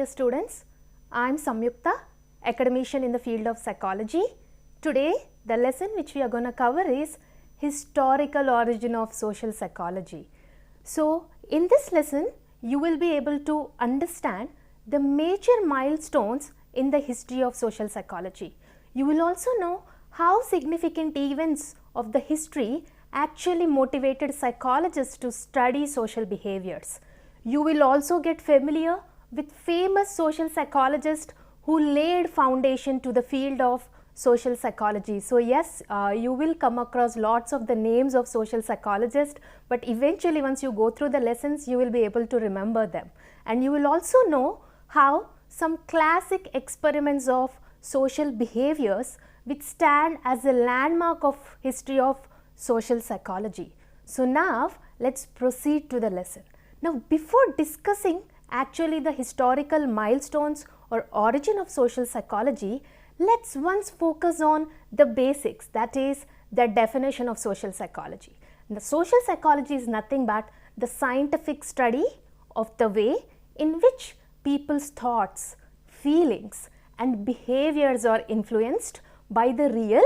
dear students. I am Samyukta, academician in the field of psychology. Today, the lesson which we are going to cover is historical origin of social psychology. So, in this lesson, you will be able to understand the major milestones in the history of social psychology. You will also know how significant events of the history actually motivated psychologists to study social behaviors. You will also get familiar with famous social psychologists who laid foundation to the field of social psychology. So yes, you will come across lots of the names of social psychologists, but eventually once you go through the lessons, you will be able to remember them. And you will also know how some classic experiments of social behaviors which stand as a landmark of history of social psychology. So now let's proceed to the lesson. Now before discussing actually the historical milestones or origin of social psychology, let's once focus on the basics, that is the definition of social psychology. And the social psychology is nothing but the scientific study of the way in which people's thoughts, feelings and behaviors are influenced by the real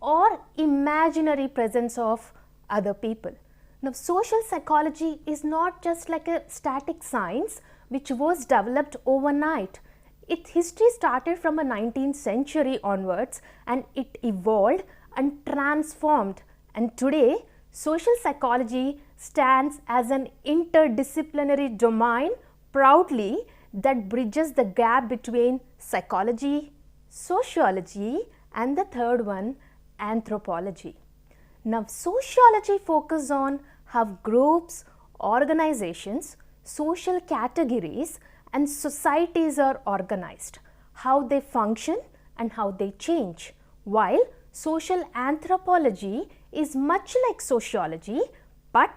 or imaginary presence of other people. Now, social psychology is not just like a static science which was developed overnight. Its history started from the 19th century onwards and it evolved and transformed. And today, social psychology stands as an interdisciplinary domain proudly that bridges the gap between psychology, sociology, and the third one, anthropology. Now, sociology focuses on how groups, organizations, social categories and societies are organized, how they function and how they change, while social anthropology is much like sociology, but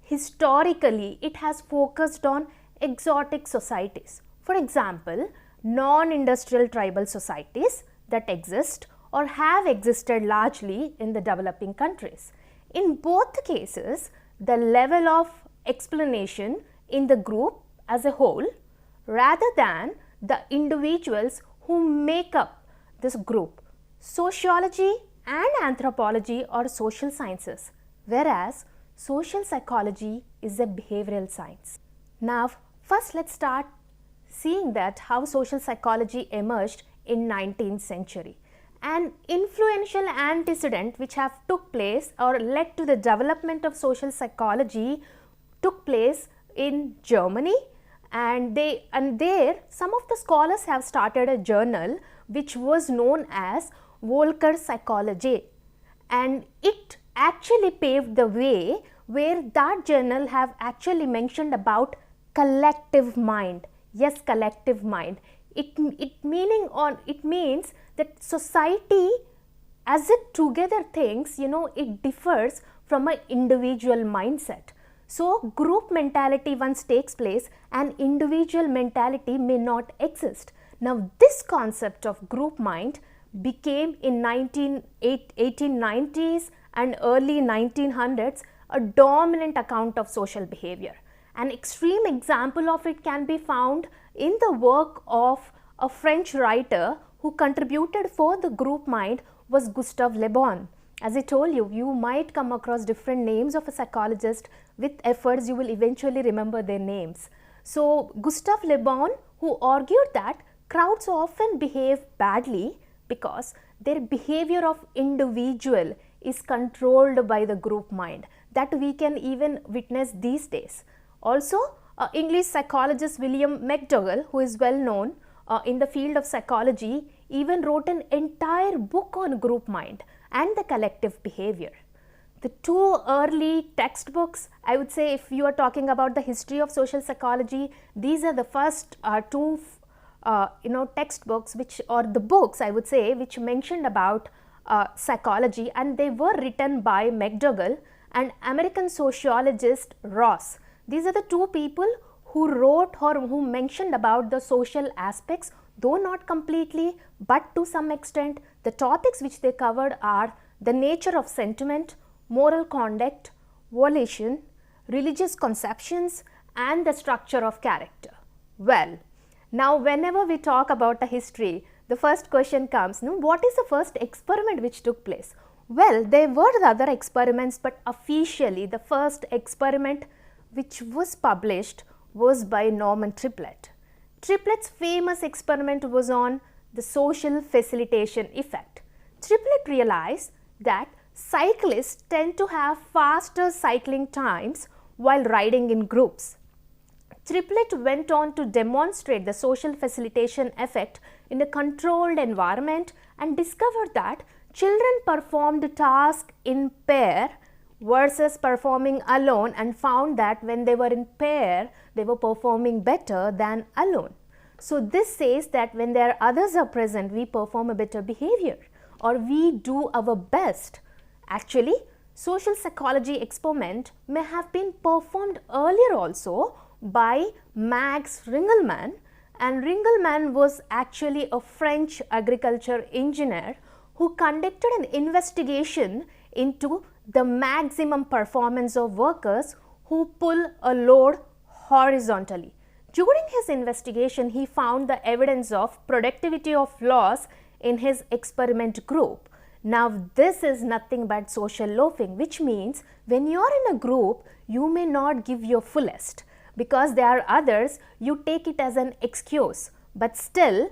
historically it has focused on exotic societies. For example, non-industrial tribal societies that exist or have existed largely in the developing countries. In both cases, the level of explanation in the group as a whole rather than the individuals who make up this group. Sociology and anthropology are social sciences, whereas social psychology is a behavioral science. Now, first let's start seeing that how social psychology emerged in 19th century. An influential antecedent which have took place or led to the development of social psychology took place in Germany, and there some of the scholars have started a journal which was known as Volker Psychology, and it actually paved the way where that journal have actually mentioned about collective mind. Yes, collective mind. It means that society as it together thinks, it differs from an individual mindset. So, group mentality once takes place and individual mentality may not exist. Now, this concept of group mind became in 1890s and early 1900s a dominant account of social behavior. An extreme example of it can be found in the work of a French writer who contributed for the group mind was Gustave Le Bon. As I told you, you might come across different names of a psychologist. With efforts, you will eventually remember their names. So, Gustave Le Bon, who argued that crowds often behave badly because their behavior of individual is controlled by the group mind. That we can even witness these days. Also, English psychologist William McDougall, who is well known in the field of psychology, even wrote an entire book on group mind and the collective behavior. The two early textbooks, I would say, if you are talking about the history of social psychology, these are the first two textbooks which, or the books I would say, which mentioned about psychology, and they were written by McDougall and American sociologist Ross. These are the two people who wrote or who mentioned about the social aspects, though not completely, but to some extent. The topics which they covered are the nature of sentiment, moral conduct, volition, religious conceptions and the structure of character. Well, Now, whenever we talk about a history, the first question comes, no, what is the first experiment which took place? Well, there were the other experiments, but officially the first experiment which was published was by Norman Triplett. Triplett's famous experiment was on the social facilitation effect. Triplett realized that cyclists tend to have faster cycling times while riding in groups. Triplett went on to demonstrate the social facilitation effect in a controlled environment and discovered that children performed tasks in pair versus performing alone, and found that when they were in pair, they were performing better than alone. So this says that when there are others are present, we perform a better behavior, or we do our best. Actually, social psychology experiment may have been performed earlier also by Max Ringelmann, and Ringelmann was actually a French agriculture engineer who conducted an investigation into the maximum performance of workers who pull a load horizontally. During his investigation, he found the evidence of productivity of loss in his experiment group. Now, this is nothing but social loafing, which means when you are in a group, you may not give your fullest. Because there are others, you take it as an excuse. But still,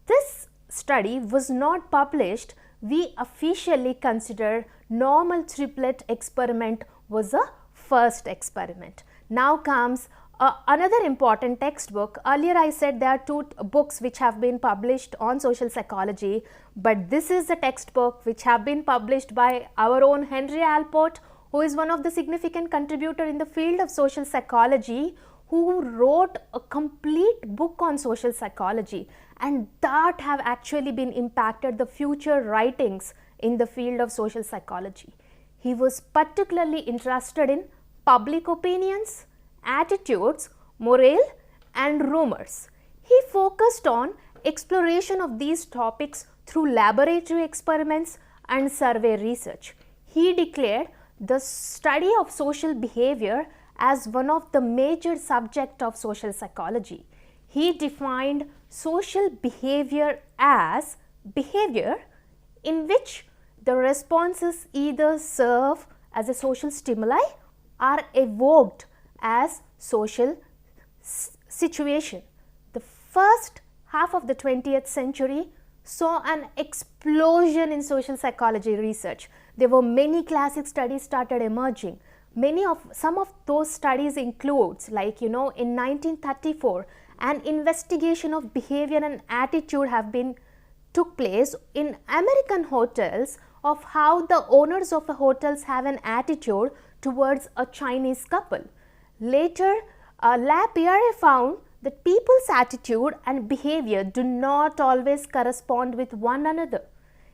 this study was not published. We officially consider Norman Triplett experiment was a first experiment. Now comes another important textbook. Earlier I said there are two books which have been published on social psychology, but this is the textbook which have been published by our own Henry Alport, who is one of the significant contributor in the field of social psychology, who wrote a complete book on social psychology, and that have actually been impacted the future writings in the field of social psychology. He was particularly interested in public opinions, attitudes, morale, and rumors. He focused on exploration of these topics through laboratory experiments and survey research. He declared the study of social behavior as one of the major subjects of social psychology. He defined social behavior as behavior in which the responses either serve as a social stimuli or evoked as social situation. The first half of the 20th century saw an explosion in social psychology research. There were many classic studies started emerging. Some of those studies includes, like, in 1934, an investigation of behavior and attitude took place in American hotels of how the owners of the hotels have an attitude towards a Chinese couple. Later, LaPierre found that people's attitude and behavior do not always correspond with one another.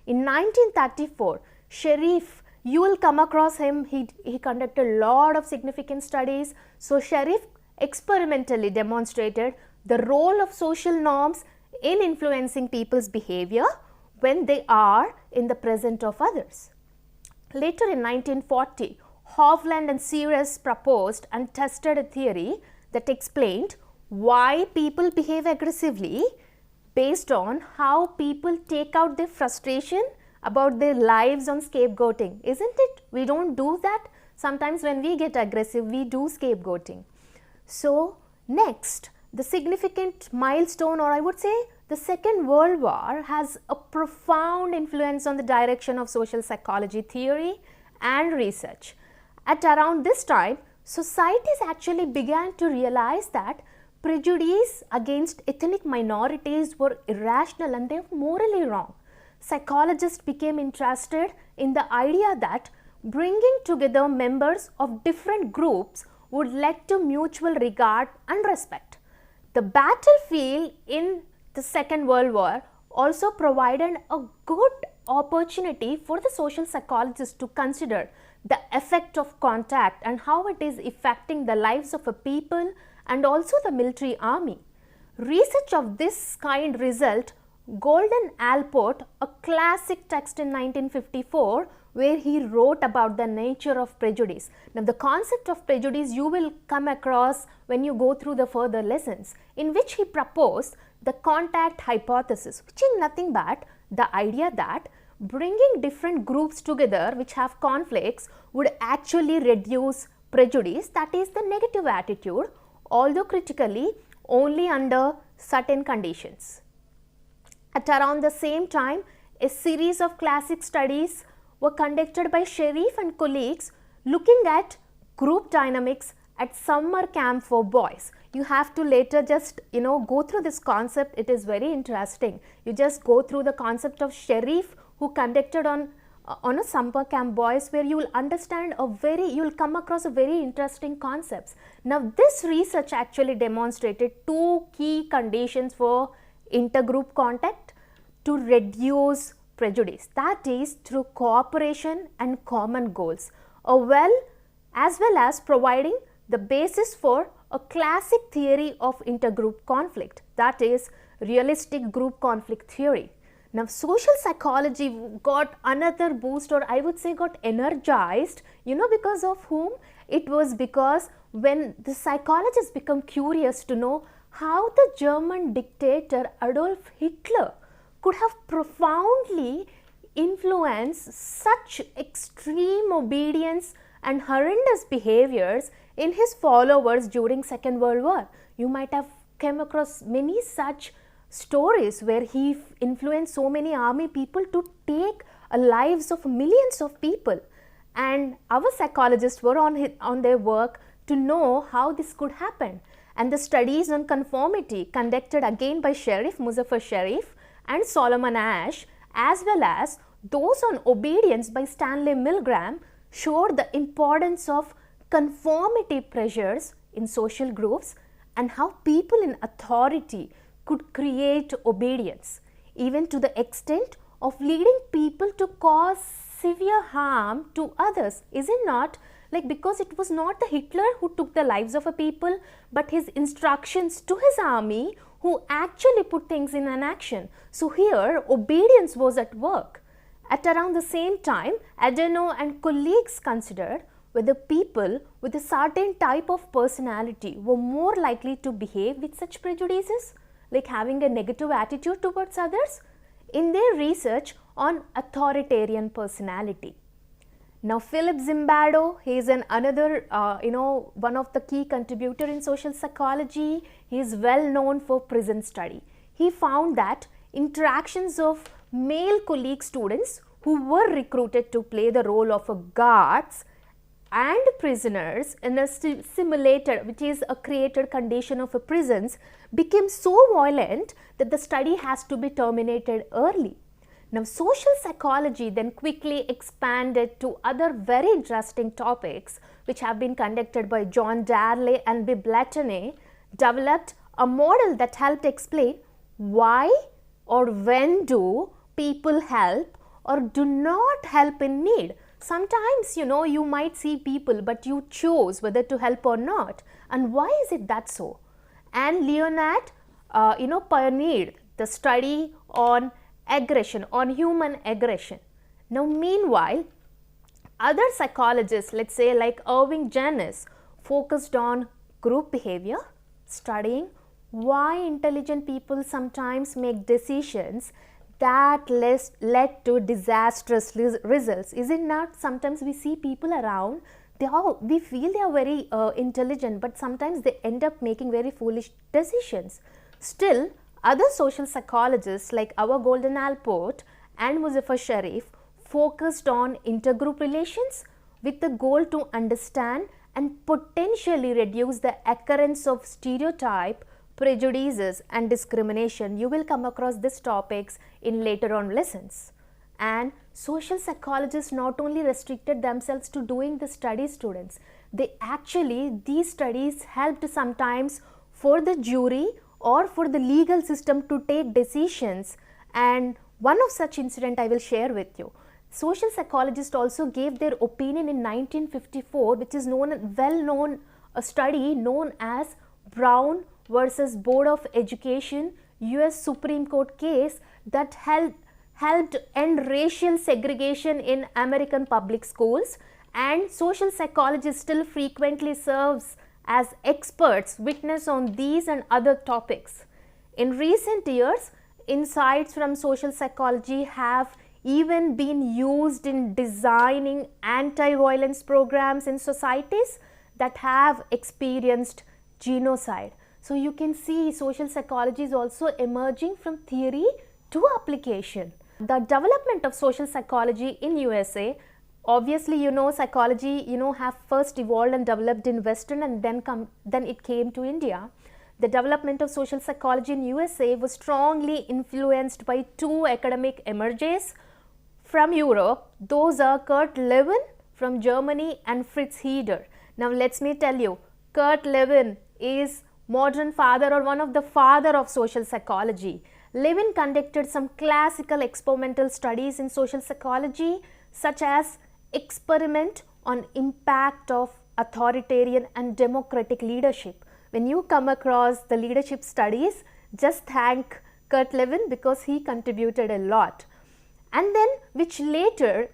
In 1934, Sharif, you will come across him, he conducted a lot of significant studies. So Sharif experimentally demonstrated the role of social norms in influencing people's behavior when they are in the presence of others. Later in 1940, Hovland and Sears proposed and tested a theory that explained why people behave aggressively based on how people take out their frustration about their lives on scapegoating, isn't it? We don't do that. Sometimes when we get aggressive, we do scapegoating. So next, the significant milestone, or I would say the Second World War, has a profound influence on the direction of social psychology theory and research. At around this time, societies actually began to realize that prejudice against ethnic minorities were irrational and they were morally wrong. Psychologists became interested in the idea that bringing together members of different groups would lead to mutual regard and respect. The battlefield in the Second World War also provided a good opportunity for the social psychologists to consider the effect of contact and how it is affecting the lives of a people and also the military army. Research of this kind result Golden Alport, a classic text in 1954, where he wrote about the nature of prejudice. Now, the concept of prejudice you will come across when you go through the further lessons, in which he proposed the contact hypothesis, which is nothing but the idea that bringing different groups together which have conflicts would actually reduce prejudice, that is the negative attitude, although critically only under certain conditions. At around the same time, a series of classic studies were conducted by Sherif and colleagues looking at group dynamics at summer camp for boys. You have to later just go through this concept. It is very interesting. You just go through the concept of Sherif, who conducted on a summer camp boys, where you will understand you will come across a very interesting concepts. Now this research actually demonstrated two key conditions for intergroup contact to reduce prejudice, that is through cooperation and common goals, as well as providing the basis for a classic theory of intergroup conflict, that is realistic group conflict theory. Now social psychology got another boost, or I would say got energized, because of whom? It was because when the psychologists become curious to know how the German dictator Adolf Hitler could have profoundly influenced such extreme obedience and horrendous behaviors in his followers during Second World War. You might have come across many such stories where he influenced so many army people to take lives of millions of people, and our psychologists were on their work to know how this could happen. And the studies on conformity conducted again by Muzaffar Sherif and Solomon Asch, as well as those on obedience by Stanley Milgram, showed the importance of conformity pressures in social groups and how people in authority could create obedience, even to the extent of leading people to cause severe harm to others. Is it not? Because it was not the Hitler who took the lives of a people, but his instructions to his army who actually put things in an action. So here obedience was at work. At around the same time, Adeno and colleagues considered whether people with a certain type of personality were more likely to behave with such prejudices, like having a negative attitude towards others, in their research on authoritarian personality. Now Philip Zimbardo, he is another one of the key contributor in social psychology. He is well known for prison study. He found that interactions of male colleague students who were recruited to play the role of guards and prisoners in a simulated, which is a created condition of prisons, became so violent that the study has to be terminated early. Now social psychology then quickly expanded to other very interesting topics which have been conducted by John Darley and B. Blatany, developed a model that helped explain why or when do people help or do not help in need. Sometimes you might see people but you choose whether to help or not, and why is it that so? And Leonard pioneered the study on aggression, on human aggression. Now meanwhile, other psychologists, let's say like Irving Janis, focused on group behavior, studying why intelligent people sometimes make decisions that led to disastrous results. Is it not? Sometimes we see people around, we feel they are very intelligent, but sometimes they end up making very foolish decisions. Still, other social psychologists like our Golden Alport and Muzaffar Sherif focused on intergroup relations with the goal to understand and potentially reduce the occurrence of stereotype, prejudices and discrimination. You will come across these topics in later on lessons. And social psychologists not only restricted themselves to doing the study, students, these studies helped sometimes for the jury or for the legal system to take decisions, and one of such incident I will share with you. Social psychologists also gave their opinion in 1954, which is a study known as BRAOU versus Board of Education US Supreme Court case that helped end racial segregation in American public schools, and social psychologists still frequently serves as experts witness on these and other topics. In recent years, insights from social psychology have even been used in designing anti-violence programs in societies that have experienced genocide. So you can see social psychology is also emerging from theory to application. The development of social psychology in USA, obviously psychology have first evolved and developed in Western, and then it came to India. The development of social psychology in USA was strongly influenced by two academic emerges from Europe. Those are Kurt Lewin from Germany and Fritz Heider. Now let me tell you, Kurt Lewin is modern father or one of the father of social psychology. Lewin conducted some classical experimental studies in social psychology, such as experiment on impact of authoritarian and democratic leadership. When you come across the leadership studies, just thank Kurt Lewin because he contributed a lot. And then which later,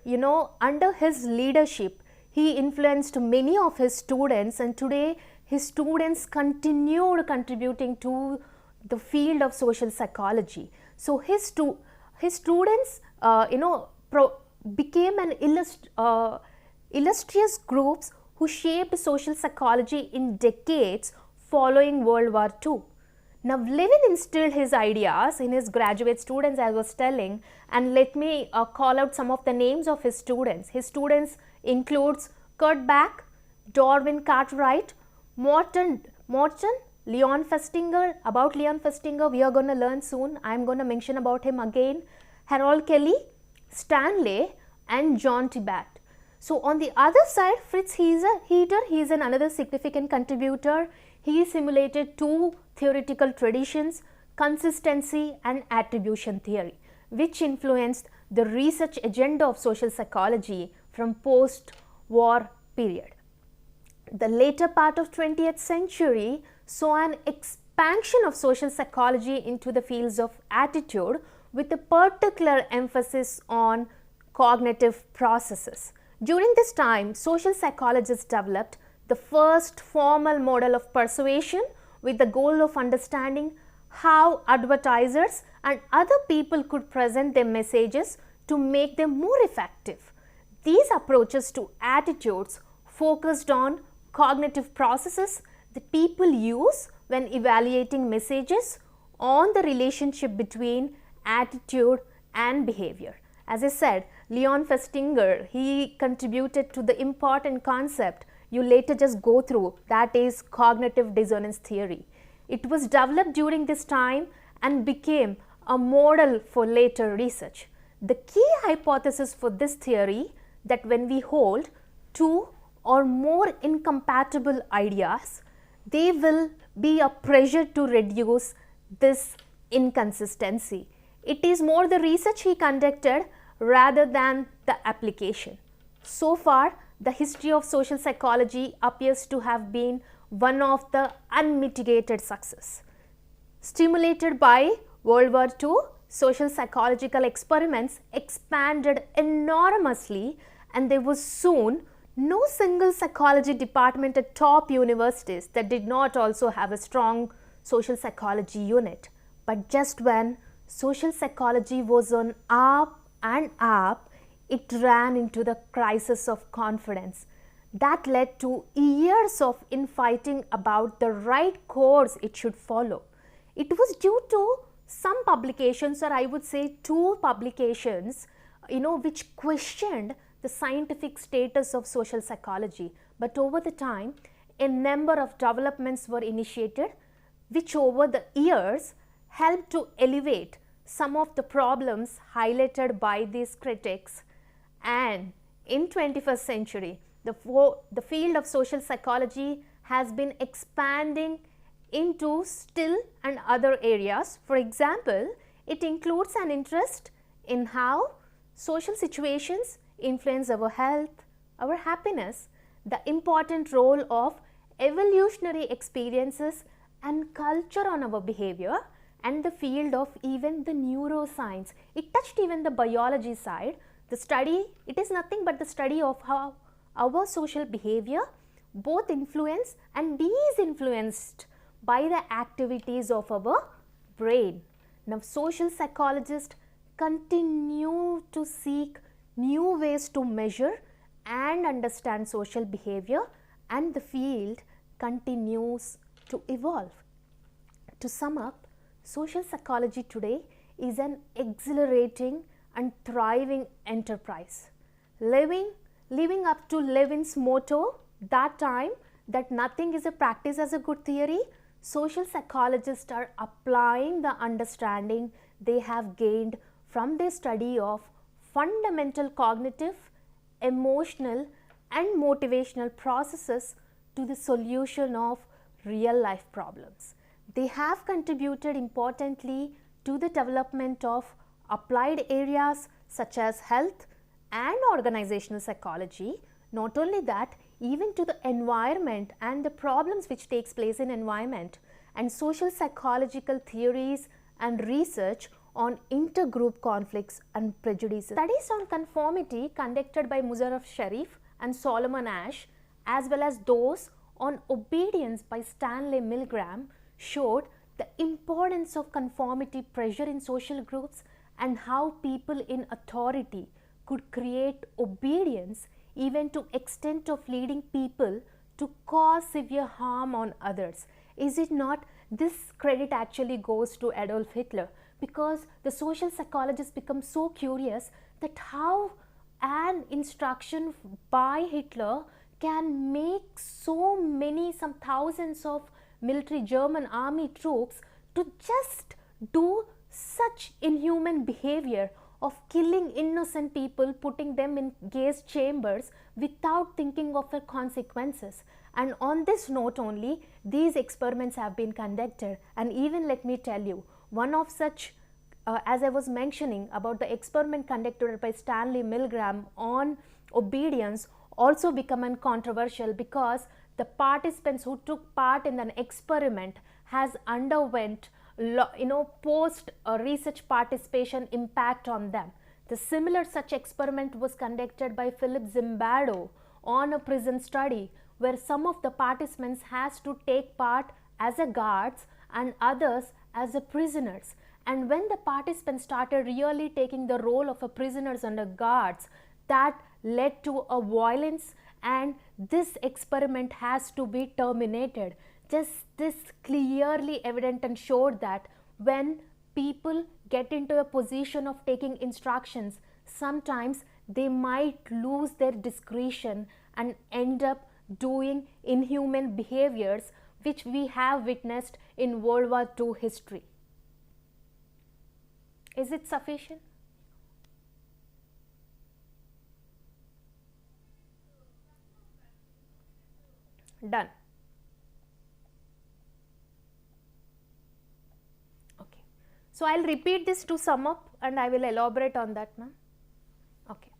under his leadership, he influenced many of his students, and today his students continued contributing to the field of social psychology. So his students became an illustrious groups who shaped social psychology in decades following World War II. Now Lewin instilled his ideas in his graduate students, as I was telling, and let me call out some of the names of his students. His students includes Kurt Bach, Darwin Cartwright, Morton, Leon Festinger. About Leon Festinger we are going to learn soon. I am going to mention about him again. Harold Kelly, Stanley and John Tibat. So on the other side, Fritz Heider, he is another significant contributor. He simulated two theoretical traditions, consistency and attribution theory, which influenced the research agenda of social psychology from post-war period. The later part of 20th century saw an expansion of social psychology into the fields of attitude, with a particular emphasis on cognitive processes. During this time, social psychologists developed the first formal model of persuasion with the goal of understanding how advertisers and other people could present their messages to make them more effective. These approaches to attitudes focused on cognitive processes that people use when evaluating messages on the relationship between attitude and behavior. As I said, Leon Festinger, he contributed to the important concept you later just go through, that is cognitive dissonance theory. It was developed during this time and became a model for later research. The key hypothesis for this theory that when we hold two or more incompatible ideas, they will be a pressure to reduce this inconsistency. It is more the research he conducted rather than the application. So far, the history of social psychology appears to have been one of the unmitigated success. Stimulated by World War II, social psychological experiments expanded enormously, and there was soon no single psychology department at top universities that did not also have a strong social psychology unit. But just when social psychology was on up and up, it ran into the crisis of confidence. That led to years of infighting about the right course it should follow. It was due to some publications, or I would say two publications, which questioned the scientific status of social psychology. But over the time, a number of developments were initiated, which over the years helped to elevate some of the problems highlighted by these critics. And in 21st century, the field of social psychology has been expanding into still and other areas. For example, it includes an interest in how social situations influence our health, our happiness, the important role of evolutionary experiences and culture on our behavior, and the field of even the neuroscience. It touched even the biology side. The study, it is nothing but the study of how our social behavior both influence and is influenced by the activities of our brain. Now, social psychologists continue to seek new ways to measure and understand social behavior, and the field continues to evolve. To sum up, social psychology today is an exhilarating and thriving enterprise. Living up to Levin's motto, that time, that nothing is a practice as a good theory, social psychologists are applying the understanding they have gained from their study of fundamental cognitive, emotional, and motivational processes to the solution of real life problems. They have contributed importantly to the development of applied areas such as health and organizational psychology. Not only that, even to the environment and the problems which takes place in environment, and social psychological theories and research on intergroup conflicts and prejudices. Studies on conformity conducted by Musharraf Sharif and Solomon Asch, as well as those on obedience by Stanley Milgram, showed the importance of conformity pressure in social groups and how people in authority could create obedience even to extent of leading people to cause severe harm on others. Is it not? This credit actually goes to Adolf Hitler, because the social psychologists become so curious that how an instruction by Hitler can make so many, some thousands of military German army troops to just do such inhuman behavior of killing innocent people, putting them in gas chambers without thinking of the consequences. And on this note only, these experiments have been conducted. And even let me tell you, one of such, as I was mentioning about the experiment conducted by Stanley Milgram on obedience, also become controversial because the participants who took part in an experiment has underwent post research participation impact on them. The similar such experiment was conducted by Philip Zimbardo on a prison study, where some of the participants has to take part as a guards and others as a prisoners. And when the participants started really taking the role of a prisoners and a guards, that led to a violence, and this experiment has to be terminated. Just this clearly evident and showed that when people get into a position of taking instructions, sometimes they might lose their discretion and end up doing inhuman behaviors, which we have witnessed in World War II history. Is it sufficient? Done. Okay. So I'll repeat this to sum up, and I will elaborate on that, ma'am. Okay.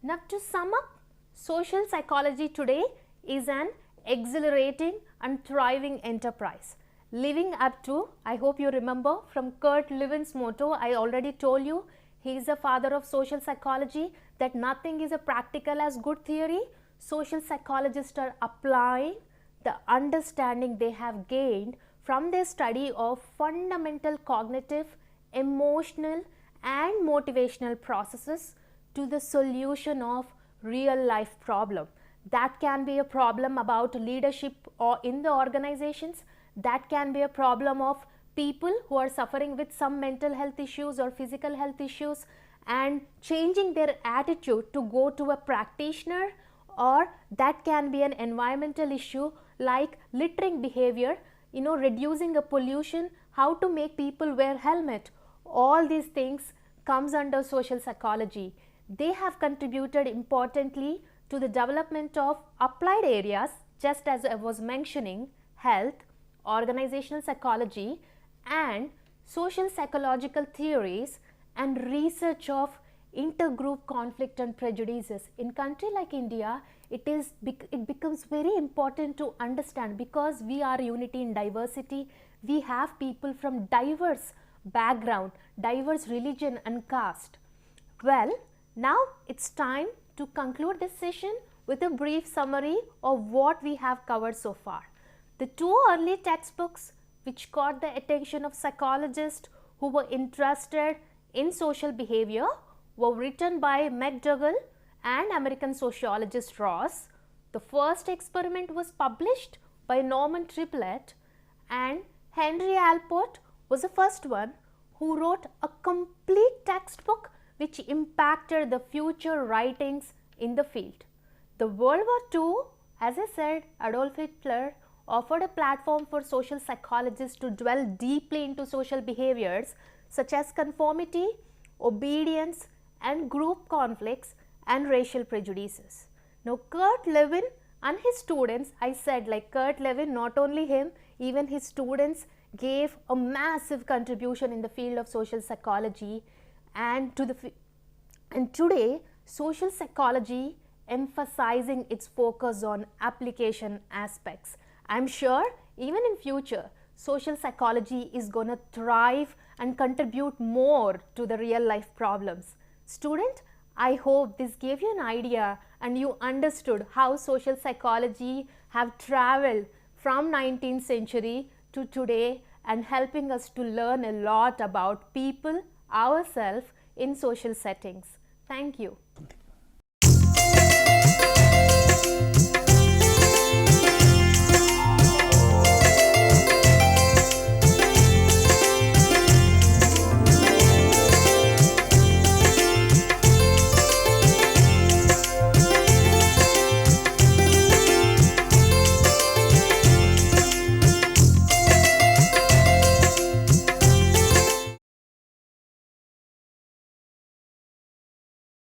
Now to sum up, social psychology today is an exhilarating and thriving enterprise. Living up to, I hope you remember from Kurt Levin's motto, I already told you, he is the father of social psychology, that nothing is a practical as good theory. Social psychologists are applying the understanding they have gained from their study of fundamental cognitive, emotional, and motivational processes to the solution of real life problem. That can be a problem about leadership or in the organizations. That can be a problem of people who are suffering with some mental health issues or physical health issues, and changing their attitude to go to a practitioner, or that can be an environmental issue like littering behavior, reducing a pollution, how to make people wear helmet. All these things comes under social psychology. They have contributed importantly to the development of applied areas, just as I was mentioning, health, organizational psychology, and social psychological theories, and research of intergroup conflict and prejudices. In country like India, it becomes very important to understand, because we are unity in diversity. We have people from diverse background, diverse religion and caste. Well, now it's time to conclude this session with a brief summary of what we have covered so far. The two early textbooks which caught the attention of psychologists who were interested in social behavior were written by McDougall and American sociologist Ross. The first experiment was published by Norman Triplett, and Henry Alport was the first one who wrote a complete textbook which impacted the future writings in the field. The World War II, as I said, Adolf Hitler offered a platform for social psychologists to dwell deeply into social behaviors such as conformity, obedience, and group conflicts and racial prejudices. Now, Kurt Lewin and his students, I said like Kurt Lewin, not only him, even his students gave a massive contribution in the field of social psychology, and today social psychology emphasizing its focus on application aspects. I'm sure even in future social psychology is going to thrive and contribute more to the real life problems. Student, I hope this gave you an idea and you understood how social psychology have traveled from 19th century to today and helping us to learn a lot about people, ourselves in social settings. Thank you.